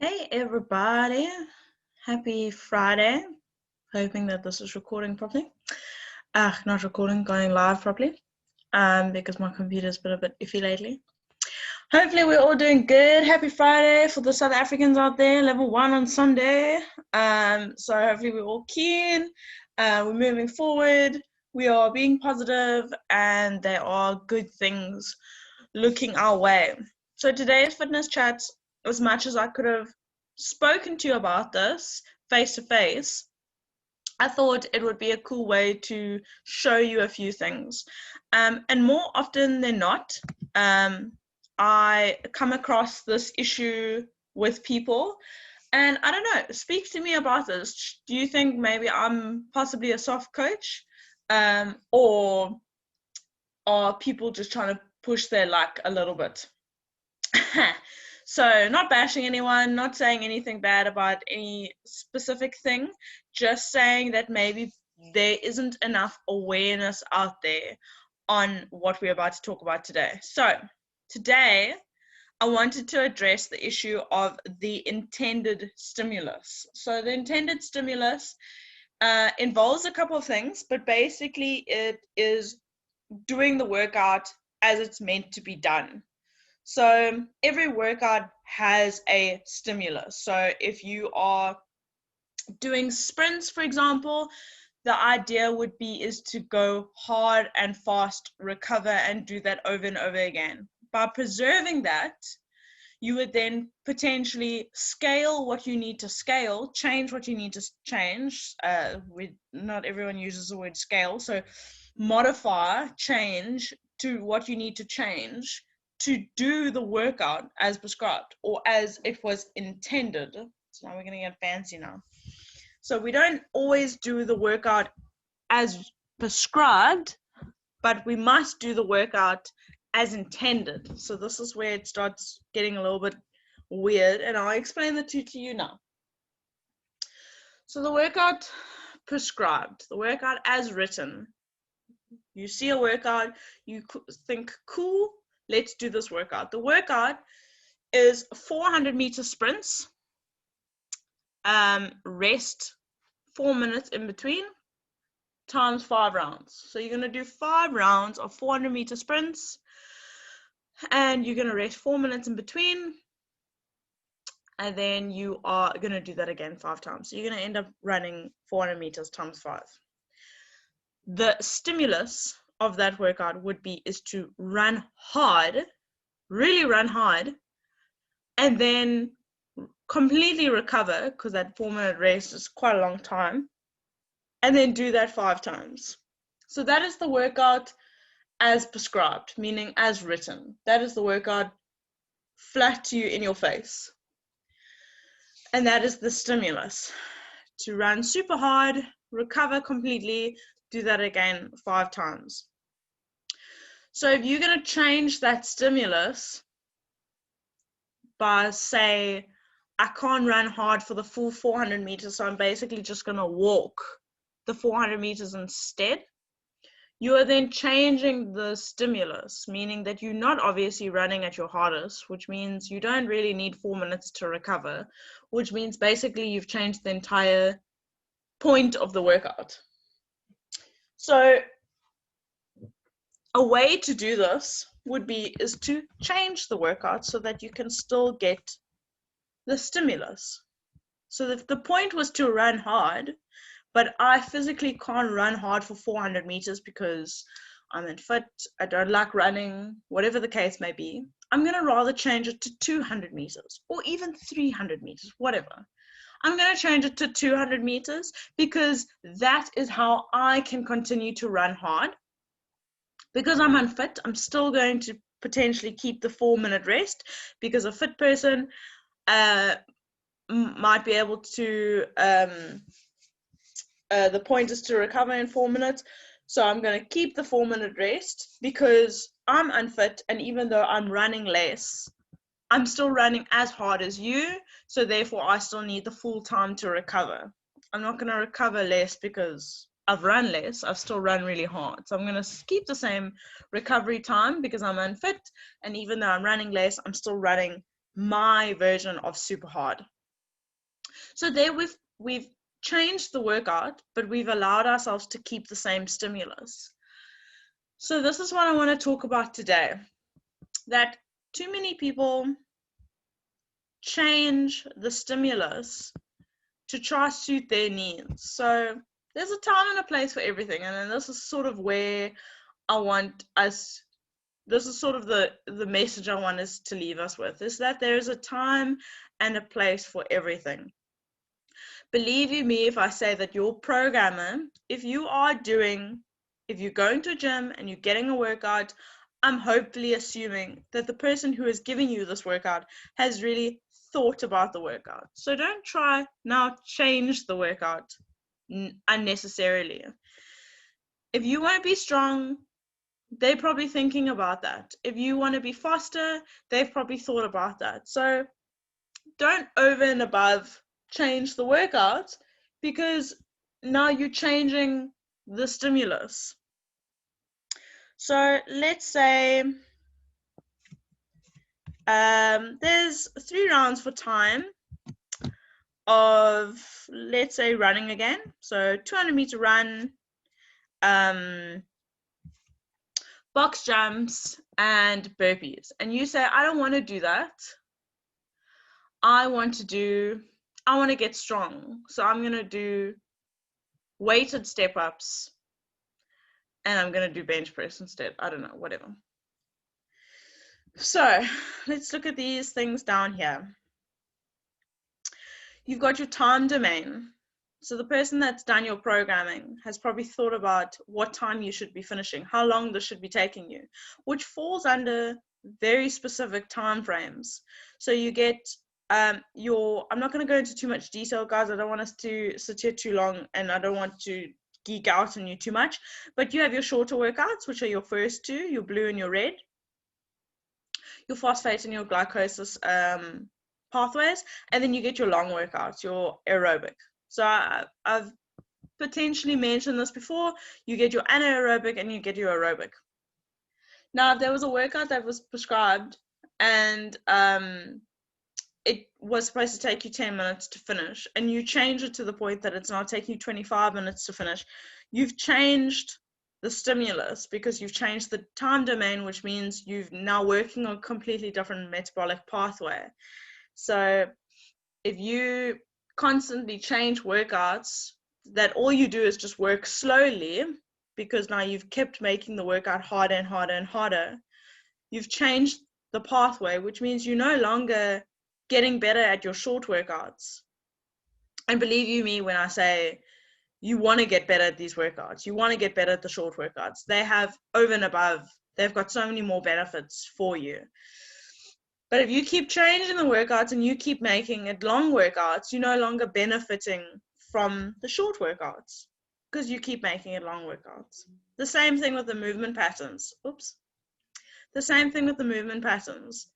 Hey everybody, happy Friday. Hoping that this is recording properly. Not recording, going live properly. Because my computer's been a bit iffy lately. Hopefully we're all doing good. Happy Friday for the South Africans out there, level 1 on Sunday. So hopefully we're all keen. We're moving forward. We are being positive, and there are good things looking our way. So today's fitness chats, as much as I could have spoken to you about this face to face, I thought it would be a cool way to show you a few things. And more often than not, I come across this issue with people, and I don't know, speak to me about this. Do you think maybe I'm possibly a soft coach, or are people just trying to push their luck a little bit? So not bashing anyone, not saying anything bad about any specific thing, just saying that maybe there isn't enough awareness out there on what we're about to talk about today. So today I wanted to address the issue of the intended stimulus. So the intended stimulus involves a couple of things, but basically it is doing the workout as it's meant to be done. So every workout has a stimulus. So if you are doing sprints, for example, the idea would be is to go hard and fast, recover, and do that over and over again. By preserving that, you would then potentially scale what you need to scale, change what you need to change. Not everyone uses the word scale, so modify, change to what you need to change to do the workout as prescribed or as it was intended. So now we're going to get fancy now. So we don't always do the workout as prescribed, but we must do the workout as intended. So this is where it starts getting a little bit weird, and I'll explain the two to you now. So the workout prescribed, the workout as written. You see a workout, you think, cool, let's do this workout. The workout is 400-meter sprints, rest 4 minutes in between, times 5 rounds. So you're going to do 5 rounds of 400-meter sprints, and you're going to rest 4 minutes in between, and then you are going to do that again 5 times. So you're going to end up running 400 meters times 5. The stimulus of that workout would be is to run hard, really run hard, and then completely recover, because that 4-minute rest is quite a long time, and then do that 5 times. So that is the workout as prescribed, meaning as written. That is the workout flat to you in your face. And that is the stimulus, to run super hard, recover completely, do that again 5 times. So if you're going to change that stimulus by, say, I can't run hard for the full 400 meters, so I'm basically just going to walk the 400 meters instead, you are then changing the stimulus, meaning that you're not obviously running at your hardest, which means you don't really need 4 minutes to recover, which means basically you've changed the entire point of the workout. So a way to do this is to change the workout so that you can still get the stimulus. So if the point was to run hard, but I physically can't run hard for 400 meters because I'm unfit, I don't like running, whatever the case may be, I'm going to rather change it to 200 meters or even 300 meters, whatever. I'm going to change it to 200 meters because that is how I can continue to run hard. Because I'm unfit, I'm still going to potentially keep the 4-minute rest, because a fit person might be able to, the point is to recover in 4 minutes. So I'm going to keep the 4-minute rest because I'm unfit, and even though I'm running less, I'm still running as hard as you, so therefore I still need the full time to recover. I'm not going to recover less because I've run less, I've still run really hard. So I'm going to keep the same recovery time because I'm unfit, and even though I'm running less, I'm still running my version of super hard. So there we've changed the workout, but we've allowed ourselves to keep the same stimulus. So this is what I want to talk about today, that too many people change the stimulus to try to suit their needs. So there's a time and a place for everything, and then this is sort of where I want us, this is sort of the message I want us to leave us with, is that there is a time and a place for everything. Believe you me if I say that your programmer, if you're going to a gym and you're getting a workout, I'm hopefully assuming that the person who is giving you this workout has really thought about the workout. So don't try now change the workout unnecessarily. If you want to be strong, they're probably thinking about that. If you want to be faster, they've probably thought about that. So don't over and above change the workout, because now you're changing the stimulus. So let's say there's 3 rounds for time of, let's say, running again. So 200-meter run, box jumps, and burpees. And you say, I don't want to do that. I want to get strong. So I'm going to do weighted step ups, and I'm going to do bench press instead. I don't know, whatever. So let's look at these things down here. You've got your time domain. So the person that's done your programming has probably thought about what time you should be finishing, how long this should be taking you, which falls under very specific time frames. So you get I'm not going to go into too much detail, guys. I don't want us to sit here too long, and I don't want to geek out on you too much. But you have your shorter workouts, which are your first 2, your blue and your red, your phosphate and your glycolysis pathways, and then you get your long workouts, your aerobic. So I've potentially mentioned this before. You get your anaerobic and you get your aerobic. Now, if there was a workout that was prescribed and it was supposed to take you 10 minutes to finish, and you change it to the point that it's now taking you 25 minutes to finish, you've changed the stimulus, because you've changed the time domain, which means you've now working on a completely different metabolic pathway. So if you constantly change workouts, that all you do is just work slowly, because now you've kept making the workout harder and harder and harder, you've changed the pathway, which means you're no longer getting better at your short workouts. And believe you me when I say you want to get better at these workouts, you want to get better at the short workouts. They have over and above, they've got so many more benefits for you. But if you keep changing the workouts and you keep making it long workouts, you're no longer benefiting from the short workouts, because you keep making it long workouts. The same thing with the movement patterns. The same thing with the movement patterns.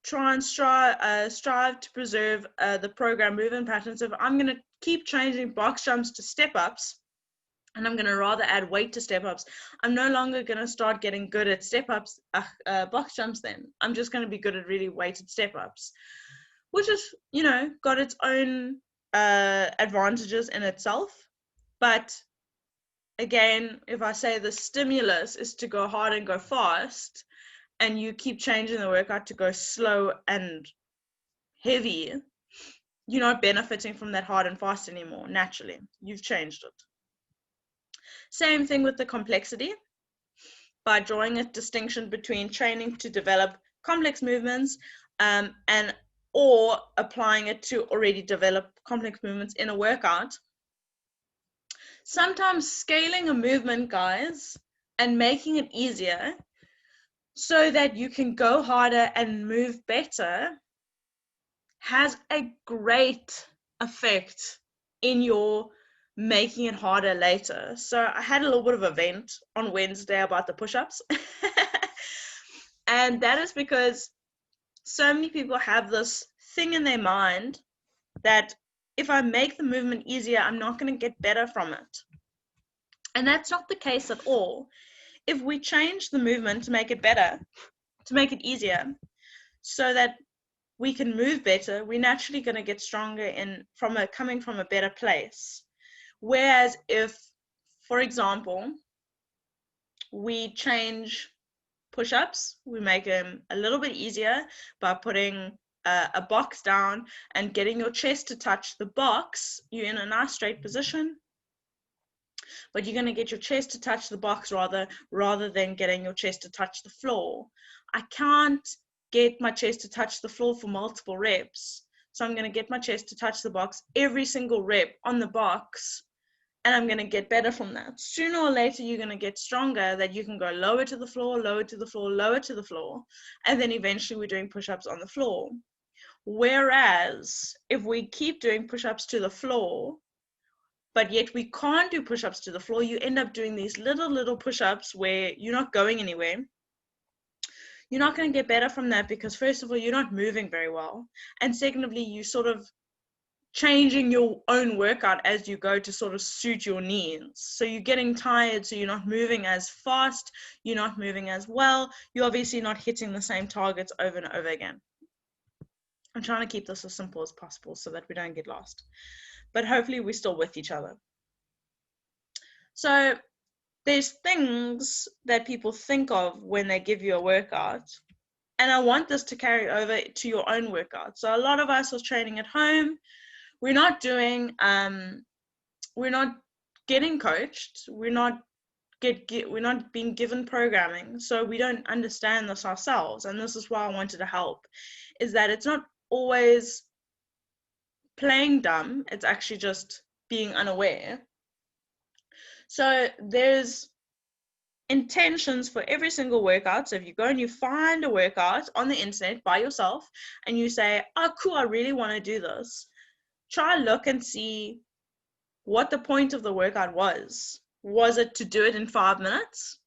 Try and strive to preserve the program movement patterns. If I'm going to keep changing box jumps to step ups, and I'm going to rather add weight to step ups, I'm no longer going to start getting good at step ups, box jumps then. I'm just going to be good at really weighted step ups, which has, got its own advantages in itself. But again, if I say the stimulus is to go hard and go fast, and you keep changing the workout to go slow and heavy, you're not benefiting from that hard and fast anymore. Naturally, you've changed it. Same thing with the complexity. By drawing a distinction between training to develop complex movements or applying it to already developed complex movements in a workout. Sometimes scaling a movement, guys, and making it easier so that you can go harder and move better has a great effect in your making it harder later. So I had a little bit of a vent on Wednesday about the push-ups. And that is because so many people have this thing in their mind that if I make the movement easier, I'm not going to get better from it. And that's not the case at all. If we change the movement to make it better, to make it easier, so that we can move better, we're naturally going to get stronger and coming from a better place. Whereas if, for example, we change push-ups, we make them a little bit easier by putting a box down and getting your chest to touch the box, you're in a nice straight position, but you're going to get your chest to touch the box rather than getting your chest to touch the floor. I can't get my chest to touch the floor for multiple reps, so I'm going to get my chest to touch the box every single rep on the box, and I'm going to get better from that. Sooner or later, you're going to get stronger that you can go lower to the floor, lower to the floor, lower to the floor, and then eventually we're doing push-ups on the floor. Whereas if we keep doing push-ups to the floor, but yet we can't do push-ups to the floor, you end up doing these little push-ups where you're not going anywhere. You're not going to get better from that because, first of all, you're not moving very well. And secondly, you sort of changing your own workout as you go to sort of suit your needs. So you're getting tired, so you're not moving as fast, you're not moving as well, you're obviously not hitting the same targets over and over again. I'm trying to keep this as simple as possible so that we don't get lost. But hopefully we're still with each other. So there's things that people think of when they give you a workout. And I want this to carry over to your own workout. So a lot of us are training at home. We're not doing, we're not getting coached. We're not being given programming. So we don't understand this ourselves. And this is why I wanted to help, is that it's not always playing dumb. It's actually just being unaware. So there's intentions for every single workout. So if you go and you find a workout on the internet by yourself and you say, oh, cool, I really want to do this, try look and see what the point of the workout was. Was it to do it in 5 minutes?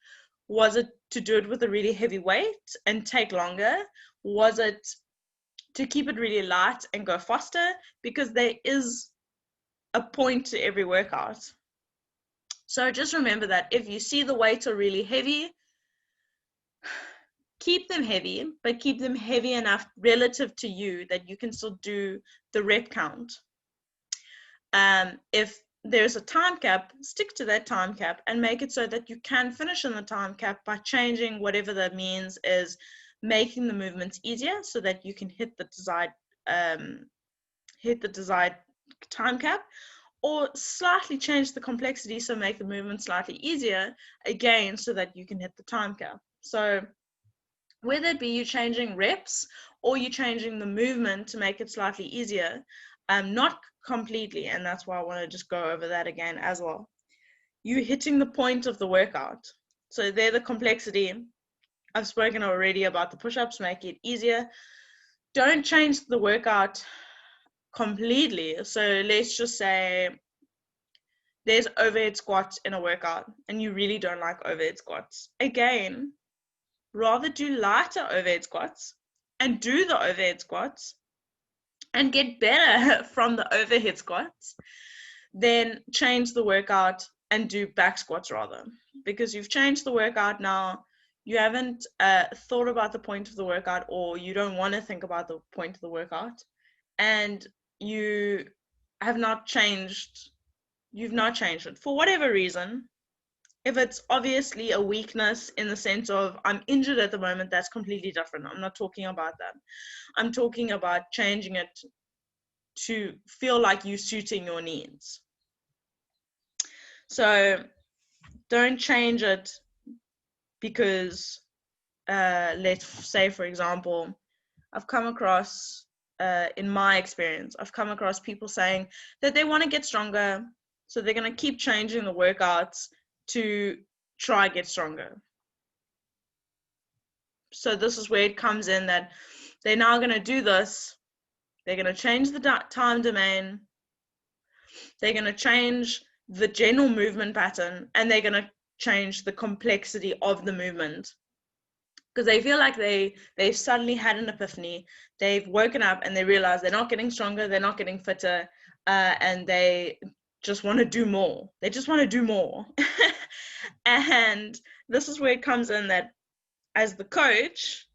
Was it to do it with a really heavy weight and take longer? Was it to keep it really light and go faster? Because there is a point to every workout. So just remember that if you see the weights are really heavy, keep them heavy, but keep them heavy enough relative to you that you can still do the rep count. If there's a time cap, stick to that time cap and make it so that you can finish in the time cap by changing whatever that means, is making the movements easier so that you can hit the desired time cap, or slightly change the complexity, so make the movement slightly easier again so that you can hit the time cap. So whether it be you changing reps or you changing the movement to make it slightly easier, not completely, and that's why I want to just go over that again as well. You hitting the point of the workout. So they're the complexity. I've spoken already about the push-ups, make it easier. Don't change the workout completely. So let's just say there's overhead squats in a workout and you really don't like overhead squats. Again, rather do lighter overhead squats and do the overhead squats and get better from the overhead squats, then change the workout and do back squats rather. Because you've changed the workout now, you haven't thought about the point of the workout, or you don't want to think about the point of the workout, and you have not changed, you've not changed it for whatever reason. If it's obviously a weakness in the sense of I'm injured at the moment, that's completely different. I'm not talking about that. I'm talking about changing it to feel like you're suiting your needs. So don't change it because, let's say, for example, I've come across, in my experience, I've come across people saying that they want to get stronger, so they're going to keep changing the workouts to try get stronger. So this is where it comes in that they're now going to do this. They're going to change the time domain. They're going to change the general movement pattern, and they're going to change the complexity of the movement, because they feel like they've suddenly had an epiphany. They've woken up and they realize they're not getting stronger, they're not getting fitter, and they just want to do more. They just want to do more. And this is where it comes in that as the coach,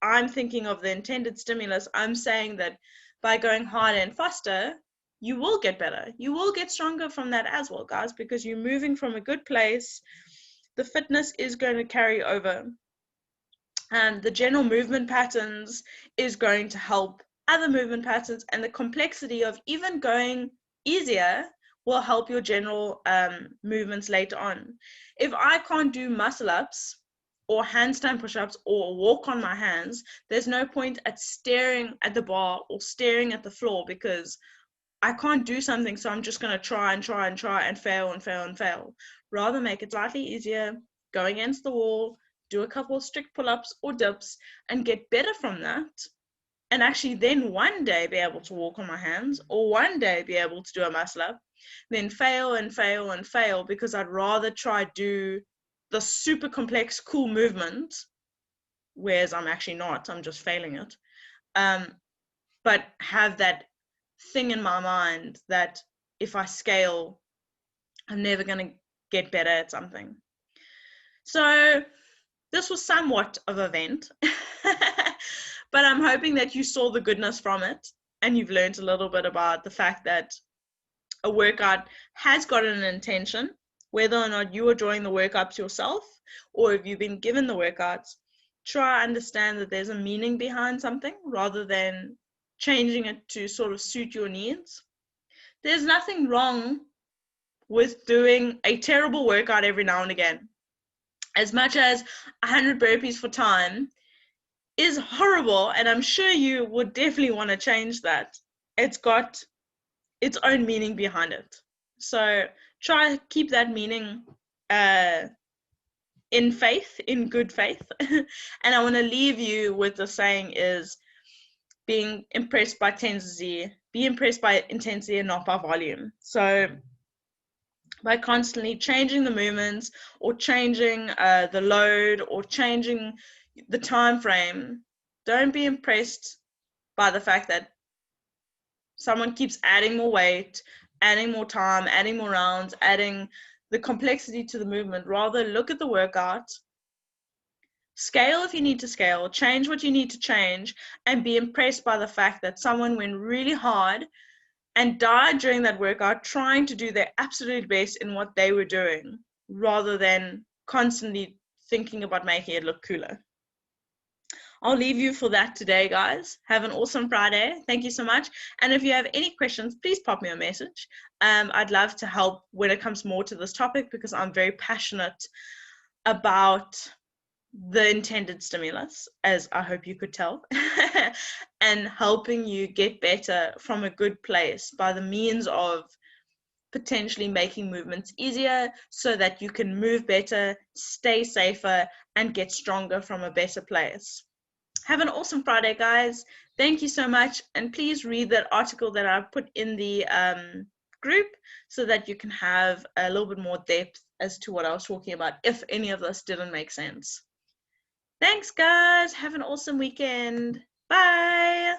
I'm thinking of the intended stimulus, I'm saying that by going harder and faster, you will get better. You will get stronger from that as well, guys, because you're moving from a good place. The fitness is going to carry over. And the general movement patterns is going to help other movement patterns, and the complexity of even going easier will help your general movements later on. If I can't do muscle ups or handstand push-ups or walk on my hands, there's no point at staring at the bar or staring at the floor, because I can't do something, so I'm just going to try and fail. Rather make it slightly easier, go against the wall, do a couple of strict pull-ups or dips, and get better from that. And actually then one day be able to walk on my hands, or one day be able to do a muscle up, then fail, because I'd rather try do the super complex, cool movement, whereas I'm actually not, I'm just failing it. But have that thing in my mind that if I scale, I'm never going to get better at something. So this was somewhat of an event, but I'm hoping that you saw the goodness from it, and you've learned a little bit about the fact that a workout has got an intention, whether or not you are drawing the workouts yourself, or if you've been given the workouts. Try to understand that there's a meaning behind something rather than changing it to sort of suit your needs. There's nothing wrong with doing a terrible workout every now and again. As much as 100 burpees for time is horrible, and I'm sure you would definitely want to change that, it's got its own meaning behind it. So try to keep that meaning in faith, in good faith. And I want to leave you with the saying is, being impressed by intensity, be impressed by intensity and not by volume. So by constantly changing the movements or changing the load or changing the time frame, don't be impressed by the fact that someone keeps adding more weight, adding more time, adding more rounds, adding the complexity to the movement. Rather, look at the workout, scale if you need to scale, change what you need to change, and be impressed by the fact that someone went really hard and died during that workout trying to do their absolute best in what they were doing, rather than constantly thinking about making it look cooler. I'll leave you for that today, guys. Have an awesome Friday. Thank you so much. And if you have any questions, please pop me a message. I'd love to help when it comes more to this topic, because I'm very passionate about the intended stimulus, as I hope you could tell, and helping you get better from a good place by the means of potentially making movements easier so that you can move better, stay safer, and get stronger from a better place. Have an awesome Friday, guys. Thank you so much. And please read that article that I put in the group so that you can have a little bit more depth as to what I was talking about, if any of this didn't make sense. Thanks, guys. Have an awesome weekend. Bye.